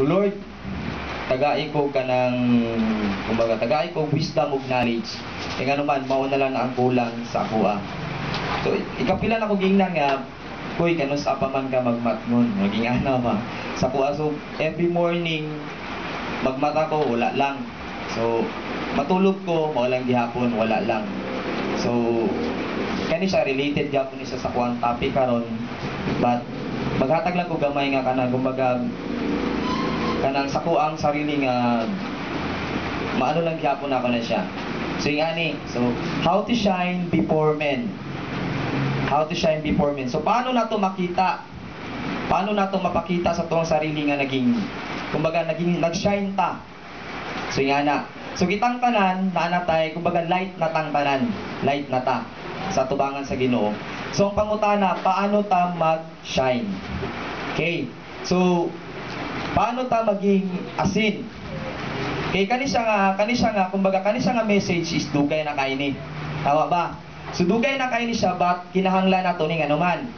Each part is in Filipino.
O Lord, tagai ko ka ng, kumbaga, tagai ko wisdom of knowledge. E nga naman, mauna lang na ang kulang sa akuha. So, ikapilan ako gingnan nga, kuy, kanus apa man ka magmatngon. Maging ana ba? Sa kuha. So, every morning, magmata ko, wala lang. So, matulog ko, walang gihapon, wala lang. So, kani siya, related gihapon isa sa kuhang topic karon. But, maghatag lang ko gamay nga kanang, kumbaga, kanang sa kuhang sarili nga, maano lang gihapon ako na siya. So, yung ani, so, how to shine before men. How to shine before men. So, paano na to makita? Paano na to mapakita sa tuwang sarili nga naging, kumbaga, nag-shine ta. So, yung ana. So, kitang tanan, naanatay, kumbaga, light na tang tanan. Light na ta. Sa tubangan sa Ginoo. So, ang pangutana, paano ta mag-shine? Okay. So, paano ta maging asin? Okay, kani siya nga, kumbaga, kani siya nga message is dugay na kaini. Tawa ba? So, dugay na kaini siya, but kinahanglan nato ning anuman.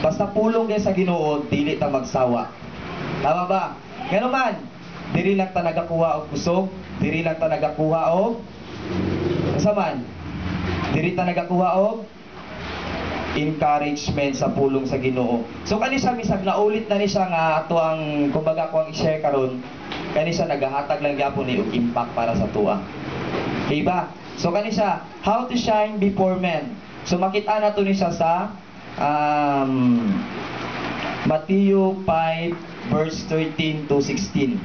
Basta pulong kay sa Ginoo, dili ta magsawa. Tama ba? Ganuman, diri lang ta nagakuha og kusog, diri lang ta nagakuha og saman. Diri ta nagakuha og encouragement sa pulong sa Ginoo. So kani siya bisag naulit na ni siya nga ato ang kumbaga ko ang i-share karon. Kani siya nagahatag lang gyapon ni og impact para sa tuwa. Okay ba? So kani siya, how to shine before men. So makita nato ni siya sa Matthew 5 verse 13 to 16.